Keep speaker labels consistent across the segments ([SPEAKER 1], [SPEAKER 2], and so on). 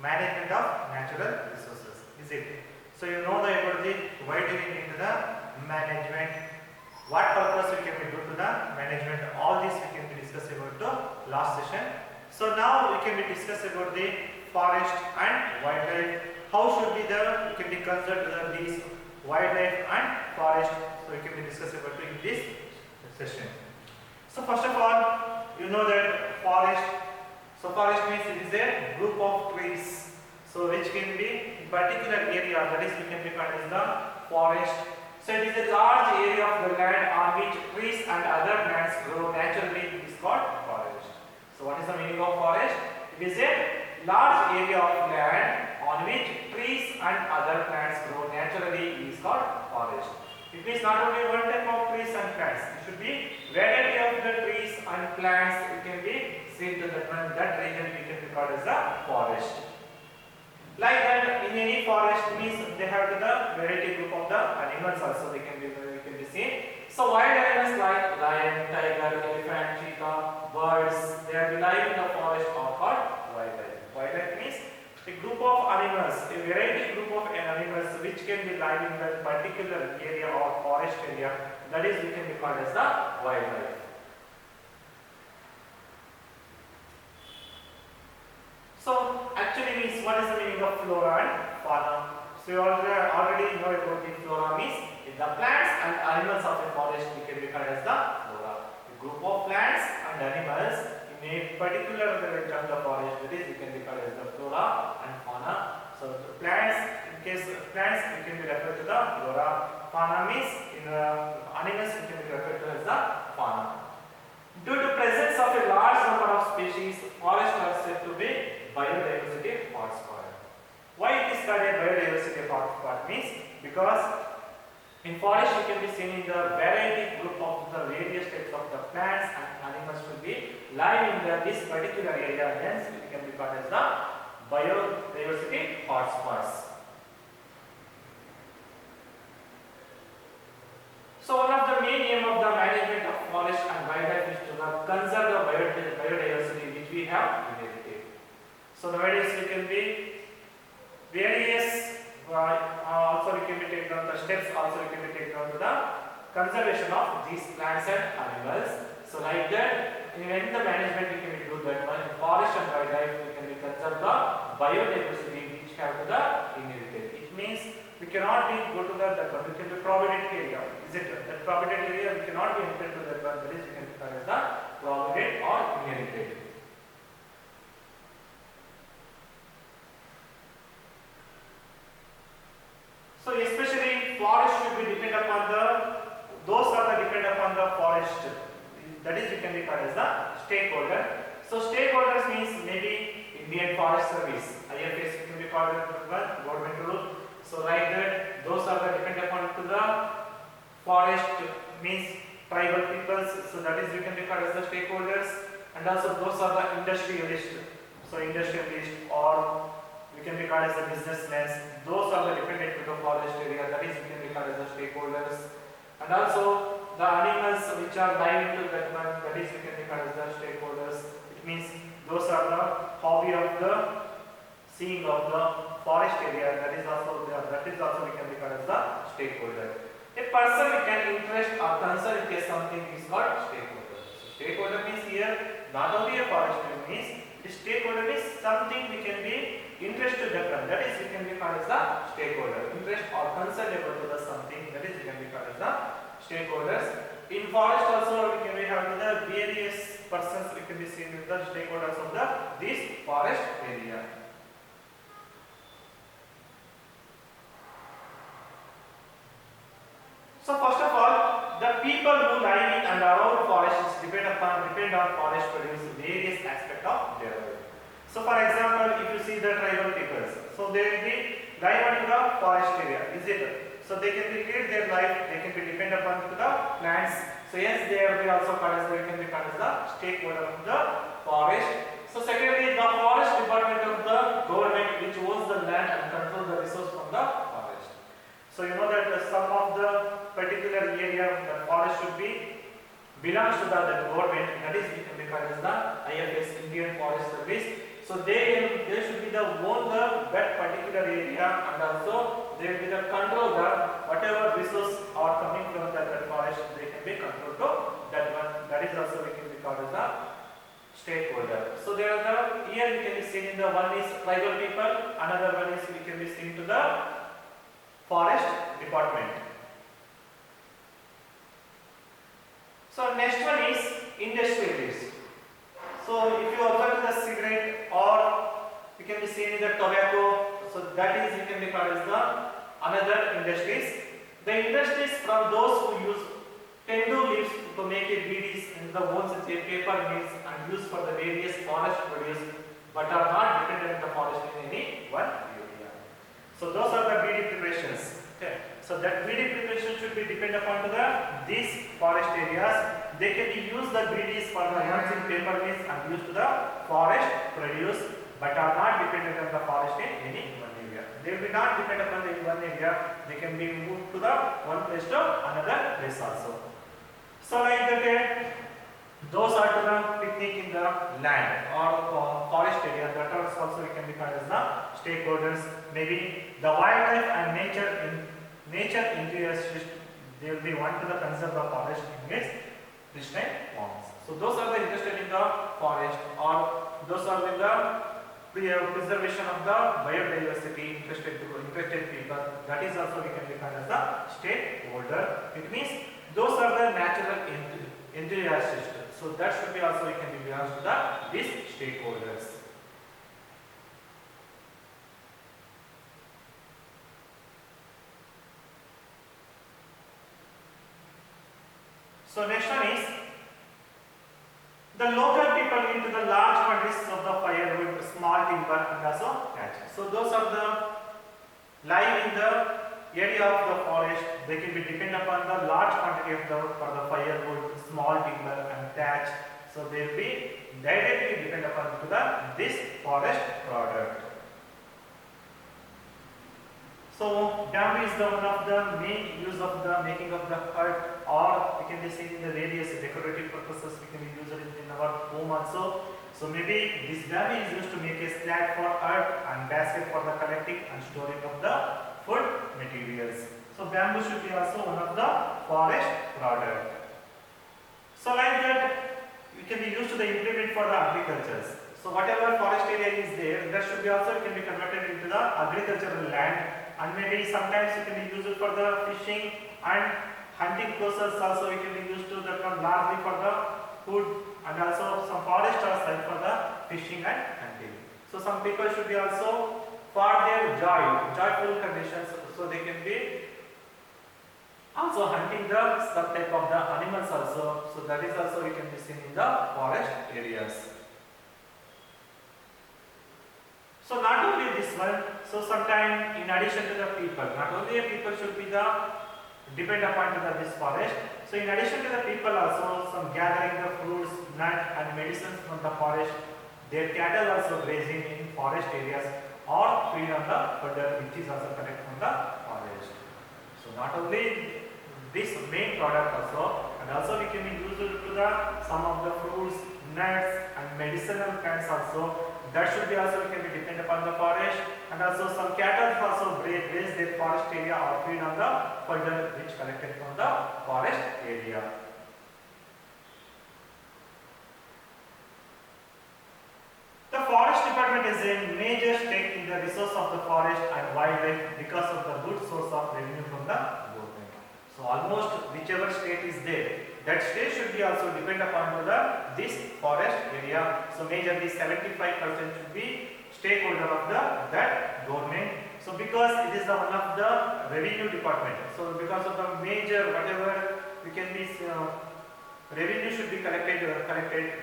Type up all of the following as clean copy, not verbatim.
[SPEAKER 1] management of natural resources. Is it? So you know about the why do we need the management? What purpose we can do to the management? All this we can discuss about the last session. So now we can discuss about the forest and wildlife. How should be the we can be considered these wildlife and forest. So we can discuss about in this session. So first of all, you know that forest. So forest means it is a group of trees. So which can be in particular area, that is we can be called as the forest. So it is a large area of the land on which trees and other plants grow naturally. It is called forest. So what is the meaning of forest? It is a large area of land on which trees and other plants grow naturally. It is called forest. It means not only one type of trees and plants. It should be variety of the trees and plants. It can be seen to that region. We can be called as a forest. Like that, in any forest means they have the variety group of the animals also we can be seen. So wild animals like lion, tiger, elephant, cheetah, birds, they are live in the forest are called wildlife. Wildlife means a group of animals, a variety group of animals which can be live in that particular area or forest area. That is we can be called as the wildlife. So actually means what is the meaning of flora and fauna? So you already know about the flora means the plants and animals of a forest we can be called as the flora. A group of plants and animals in a particular region of the forest, that is we can be called as the flora and fauna. So the plants, in case plants we can be referred to the flora. Fauna means in animals we can be referred to as the fauna. Due to presence of a large number of species, forests are said to be biodiversity hotspot. Why it is called a biodiversity hotspot means because in forest you can be seen in the variety group of the various types of the plants and animals will be live in this particular area, hence it can be called as the biodiversity hotspots. So one of the main aim of the management of forest and wildlife is to conserve the biodiversity which we have inherited. So the biodiversity can be various, also we can be taken down the steps, also we can be taken down to the conservation of these plants and animals. So like that, in the management we can do that one. In forest and wildlife we can be conserve the biodiversity which have to the inherited. It means we cannot be go to that one. We can be provided area. Is it that provided area we cannot be entered to that one. That is we can call as the provided or inherited. So especially forest should be depend upon those are the depend upon the forest. That is we can be called as the stakeholder. So stakeholders means maybe Indian Forest Service, IFS can be called as the government rule. So like that, those are the depend upon to the forest means tribal peoples. So that is we can be called as the stakeholders, and also those are the industrialists. So industrialists or we can be called as the businessmen. Those are the dependent to the forest area. That is we can be called as the stakeholders, and also the animals which are live into that one. That is we can be called as the stakeholders. It means those are the hobby of the seeing of the forest area. That is also we can be called as the stakeholder. A person we can interest or concern in something is called stakeholder. So stakeholder means here not only a forest means the stakeholder is something we can be interested in. That is we can be called as the stakeholder. Interest or concern about the something, that is we can be called as the stakeholders. In forest also we can be have the various persons we can be seen with the stakeholders of this forest area. So first of all, the people who live in and around forests depend on forest produce various aspects of their life. So for example, if you see the tribal peoples, so they will be live into the forest area, is it? So they can be lead their life, they can be depend upon to the plants. So yes, they are also called as, they can be called as the stakeholder of the forest. So secondly, the forest department of the government which owns the land and control the resource from the forest. So you know that some of the particular area the forest should be belongs to the government, that is we can be called as the IFS, Indian Forest Service. So they should be the own that particular area, and also they will be the control whatever resource are coming from that forest, they can be controlled to that one. That is also we can be called as the stakeholder. So there are the here we can be seen in the one is tribal people, another one is we can be seen to the forest department. So next one is industrialists. So if you observe the cigarette or you can be seen in the tobacco, so that is you can be called as the another industries. The industries from those who use tendu leaves to make a BDs and the ones with a paper mills and used for the various forest produce, but are not dependent on the forest in any one area. So those are the BD preparations. Okay. So that BD preparation should be dependent upon to the these forest areas. They can be used the BDs for the ones in paper mills and used to the forest produce, but are not dependent on the forest in any one area. They will be not dependent upon the one area. They can be moved to the one place to another place also. So like that, those are to the picnic in the land or forest area. That also we can be called as the stakeholders. Maybe the wildlife and nature enthusiasts, they will be want to the conserve the forest in its pristine forms. So those are the interested in the forest, or those are in the preservation of the biodiversity interested people. That is also we can be called as the stakeholder. It means those are the natural enthusiasts. So that should be also we can be belongs to these stakeholders. So next one is the local people into the large quantities of the firewood, small timber and also thatch. So those are the live in the area of the forest. They can be dependent upon the large quantity of for the firewood, small timber and thatch. So they will be directly dependent upon to this forest product. So bamboo is the one of the main use of the making of the hut, or we can be seen in the various decorative purposes. We can use it in our home also. So maybe this bamboo is used to make a slat for hut and basket for the collecting and storing of the food materials. So bamboo should be also one of the forest product. So like that, we can be used to the implement for the agriculture. So whatever forest area is there, that should be also can be converted into the agricultural land. And maybe sometimes it can be used for the fishing and hunting process also. We can be used to the largely for the food, and also some forest are site for the fishing and hunting. So some people should be also for their joyful conditions, so they can be also hunting the some type of the animals also. So that is also we can be seen in the forest areas. So not only this one, so sometimes in addition to the people, not only the people should be the depend upon to this forest. So in addition to the people also, some gathering the fruits, nuts and medicines from the forest. Their cattle also grazing in forest areas or feed on the fodder which is also collected from the forest. So not only this main product also, and also we can be used to the some of the fruits, nuts and medicinal kinds also. That should be also can be depend upon the forest, and also some cattle also graze their forest area or feed on the fodder which collected from the forest area. The forest department is a major stake in the resource of the forest and wildlife because of the good source of revenue from the government. So almost whichever state is there, that state should be also depend upon to this forest area. So majorly 75% should be stakeholder of that government. So because it is the one of the revenue department, so because of the major whatever we can be revenue should be collected,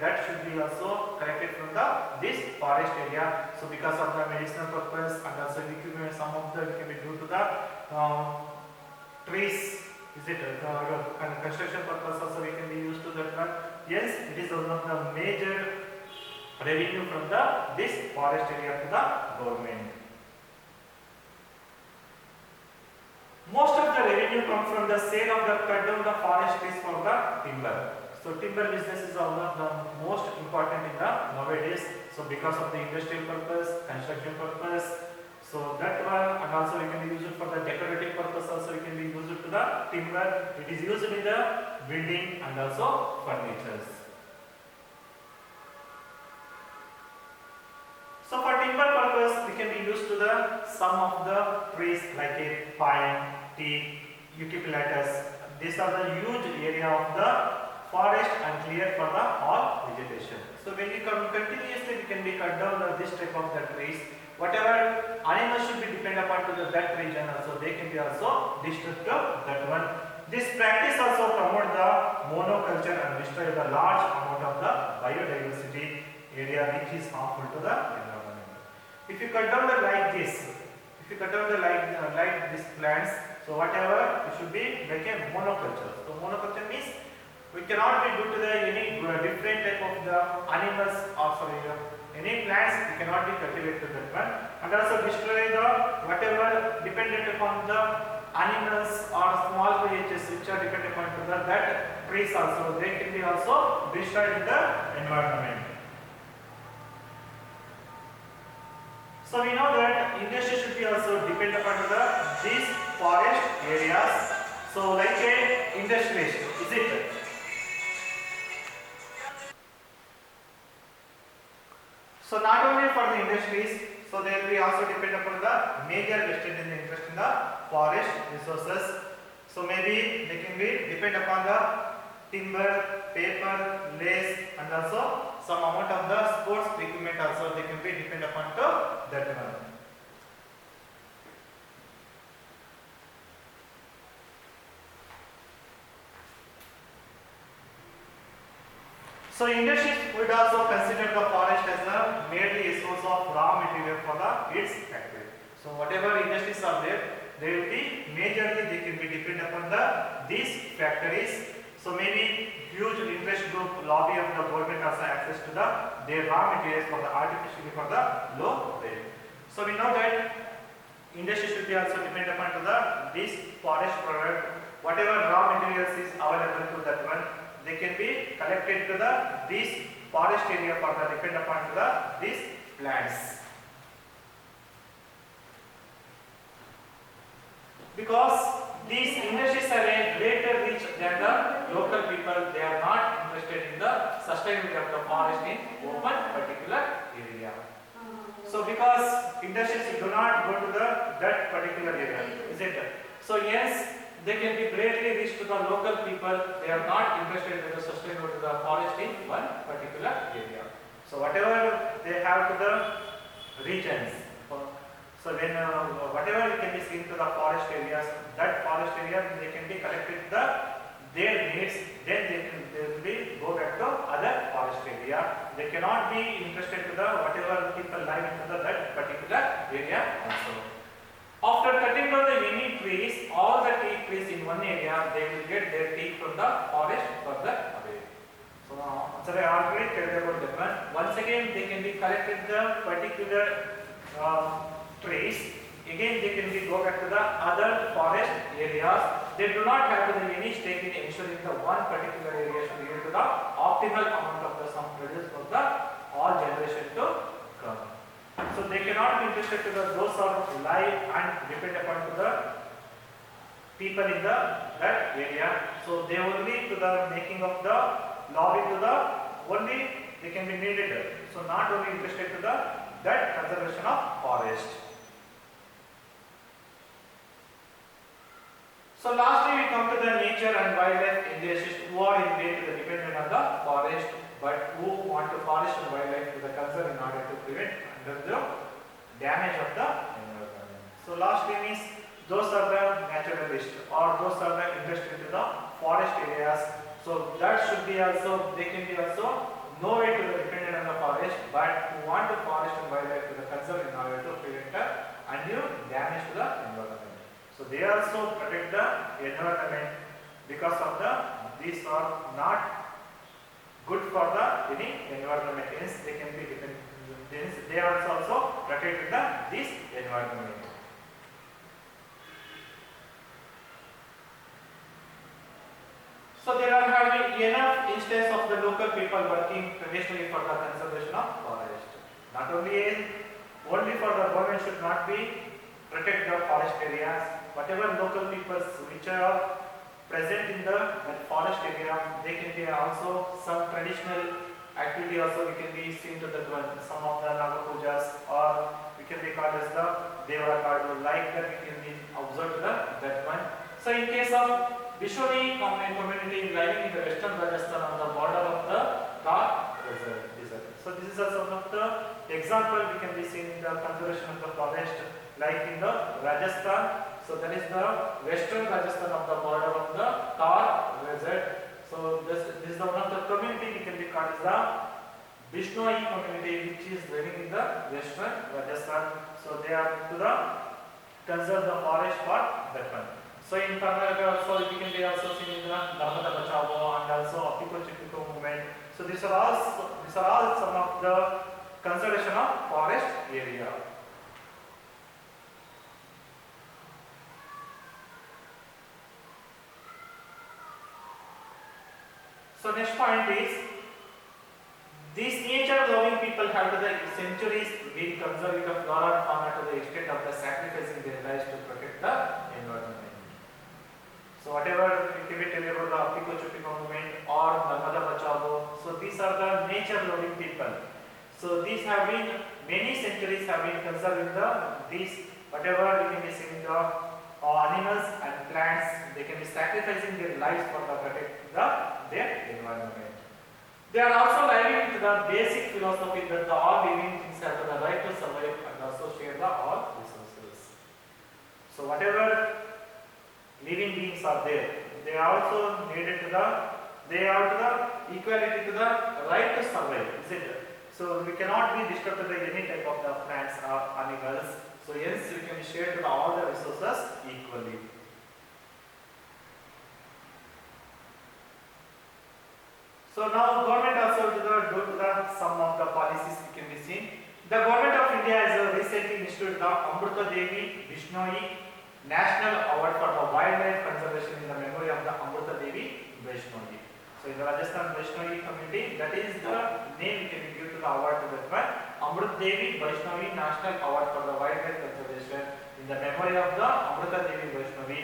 [SPEAKER 1] that should be also collected from this forest area. So because of the medicinal purpose and also equipment, some of the can be due to the trees. Is it construction purpose also we can be used to that one? Yes, it is one of the major revenue from this forest area to the government. Most of the revenue comes from the sale of the cut down the forest trees for the timber. So timber business is one of the most important in the nowadays. So because of the industrial purpose, construction purpose, so that one, and also we can use it for the decorative purpose. Also we can be used to the timber. It is used in the building and also furnitures. So for timber purpose, we can be used to the some of the trees like a pine, teak, eucalyptus. These are the huge area of the forest and clear for the all vegetation. So when we come continuously, we can be cut down this type of the trees. Whatever animals should be depend upon to the that region, also they can be also disturbed to that one. This practice also promote the monoculture and destroy the large amount of the biodiversity area which is harmful to the environment. If you cut down the like this, if you cut down the like these plants, so whatever it should be like a monoculture. So monoculture means we cannot be due to the any different type of the animals or sorry any plants we cannot be cultivated to that one, and also destroy the whatever dependent upon the animals or small creatures which are dependent upon to the that trees also they can be also destroyed in the environment. So we know that industry should be also depend upon the these forest areas. So like a industry, is it? So not only for the industries, so they will be also depend upon the major vested in the interest in the forest resources. So maybe they can be depend upon the timber, paper, lace, and also some amount of the sports equipment also they can be depend upon to that one. So industries would also consider the forest as a merely a source of raw material for the its factory. So whatever industries are there, they will be majorly they can be depend upon the these factories. So maybe huge interest group lobby of the government also access to the their raw materials for the artificially for the low rate. So we know that industry should be also depend upon to the this forest product. Whatever raw materials is available to that one, they can be collected to the this forest area for the depend upon to the these plants. Because these industries are a greater reach than the local people, they are not interested in the sustainability of the forest in open particular area. So because industries do not go to the that particular area, is it? So yes, they can be greatly reached to the local people, they are not interested in the sustainability of the forest in one particular area. So whatever they have to the regions, so when whatever it can be seen to the forest areas, that forest area they can be collected the their needs, then they will be go back to other forest area. They cannot be interested to the whatever people live into the that particular area also. After cutting down the any trees, all the teak trees in one area, they will get their teak from the forest further away. So I already told about that one. Once again, they can be collected the particular trees. Again, they can be go back to the other forest areas. They do not have any stake in ensuring the one particular area should be able to the optimal amount of the some produce for the all generation to come. So they cannot be interested to the those are live and depend upon to the people in the that area. So they only to the making of the lobby to the only they can be needed. So not only interested to the that conservation of forest. So lastly we come to the nature and wildlife enthusiasts who are in way to the dependent on the forest, but who want to forest and wildlife to the conserve in order to prevent the damage of the environment. So lastly means those are the naturalists or those are the interested in the forest areas. So that should be also they can be also no way to the dependent on the forest, but who want the forest and wildlife to the conserve in order to prevent undue damage to the environment. So they also protect the environment because of the these are not good for the any environment. Hence they can be dependent. They are also protect the this environment. So there are having enough instance of the local people working traditionally for the conservation of forest. Not only for the government should not be protect the forest areas, whatever local peoples which are present in the forest area, they can be also some traditional activity also we can be seen to the some of the Naga pujas, or we can be called as the Devara Kardu, like that we can be observed that one. So in case of Bishnoi community living in the western Rajasthan on the border of the Thar desert. So this is also one of the example we can be seen in the conservation of the forest, like in the Rajasthan. So that is the western Rajasthan of the border of the Thar desert. So this is the one of the community we can be called as the Bishnoi community, which is living in the western Rajasthan. So they are to the conserve the forest for that one. So in Karnataka also we can be also seen in the Narmada Bachao and also Apiko Chipiko movement. So these are all some of the conservation of forest area. So next point is, these nature-loving people have to the centuries been conserving the flora and fauna to the extent of the sacrificing their lives to protect the environment. So whatever we can tell you about the Apiko Chupiko movement or Narmada Bachao, so these are the nature-loving people. So these have been many centuries have been conserving these whatever we can be seeing the animals and plants. They can be sacrificing their lives for the protect their environment. They are also living with the basic philosophy that the all living things have the right to survive and also share the all resources. So whatever living beings are there, they are also needed to they are to the equality to the right to survive, is it? So we cannot be disturbed by any type of the plants or animals. So hence we can share to all the resources equally. So now government also due to the some of the policies we can be seen. The government of India has recently instituted the Amruta Devi Bishnoi National Award for the Wildlife Conservation in the memory of the Amruta Devi Bishnoi. So in the Rajasthan Bishnoi community, that is the name we can give to the award to that one. Amruta Devi Bishnoi National Award for the Wildlife Conservation in the memory of the Amruta Devi Bishnoi,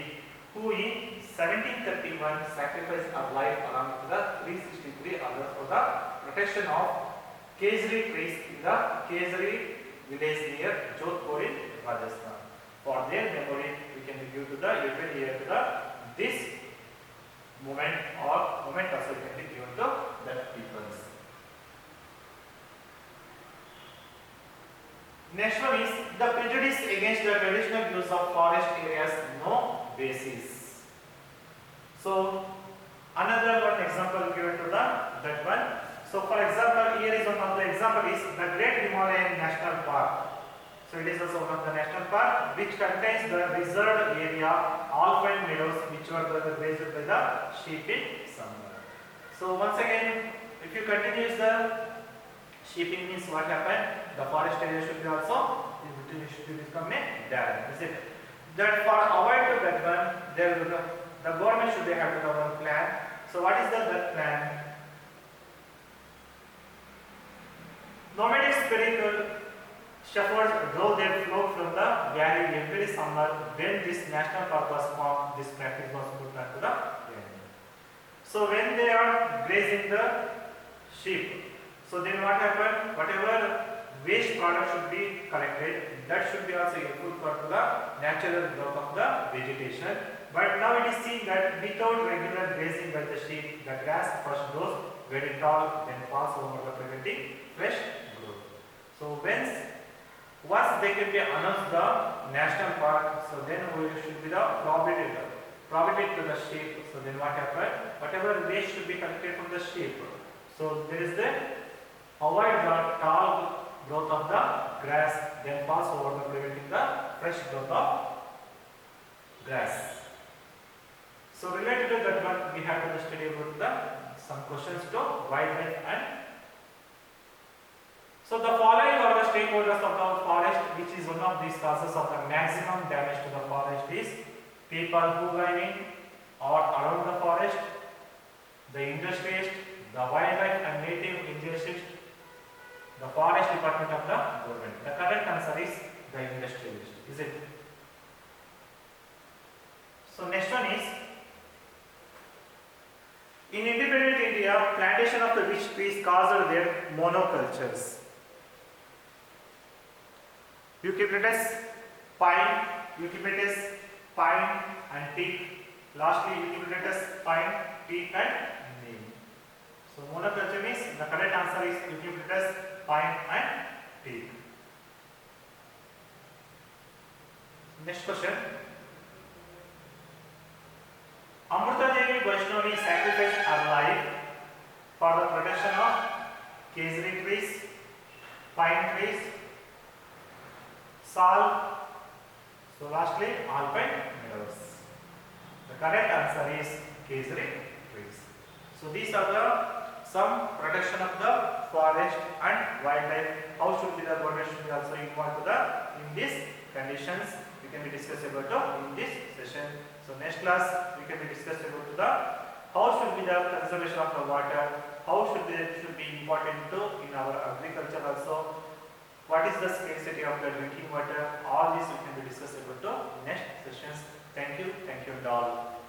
[SPEAKER 1] who in 1731 sacrificed her life along with the 363 others for the protection of Kesari trees in the Kesari village near Jodhpur in Rajasthan. For their memory, we can give to the every year to the this moment also can be given to that peoples. Next one is the prejudice against the traditional use of forest areas, no basis. So another one example given to that one. So for example, here is one of the example is the Great Himalayan National Park. So it is also one of the national park which contains the reserved area alpine meadows which were raised by the sheep in summer. So once again, if you continue the sheeping means what happened? The forest area should be also become a dam. Is it? That for avoid to that one, the government should have to have one plan. So what is that plan? Nomadic spiritual shepherds drove their flock from the valley every summer. When this national park was formed, this practice was put to the end. So when they are grazing the sheep, so then what happened? Whatever waste product should be collected, that should be also input for the natural growth of the vegetation. But now it is seen that without regular grazing by the sheep, the grass first grows very tall, then falls over the preventing fresh growth. So once they can be announced the national park, so then we should be the prohibited to the sheep. So then what happened? Whatever waste should be collected from the sheep. So there is the avoid the tall growth of the grass, then pass over the preventing the fresh growth of grass. So related to that one, we have to study about some questions to wildlife and. So the following are the stakeholders of the forest, which is one of these causes of the maximum damage to the forest is people who live in or around the forest, the industrialist, the wildlife and native indigenous, the forest department of the government. The correct answer is the industrialist, is it? So next one is, in independent India, plantation of the which trees caused their monocultures? Eucalyptus, pine, eucalyptus, pine and teak. Lastly, eucalyptus, pine, teak and neem. So monoculture means the correct answer is eucalyptus, pine and teak. Next question. Amrita Devi Vaishnavi sacrificed her life for the protection of Kesari trees, pine trees, sal. So lastly, alpine meadows. The correct answer is Kesari trees. So these are the some protection of the forest and wildlife. How should be the government should be also involved to the in these conditions we can be discussed about in this session. So next class we can be discussed about to the how should be the conservation of the water, how should be important to in our agriculture also, what is the scarcity of the drinking water, all this we can be discussed about to next sessions. Thank you and all.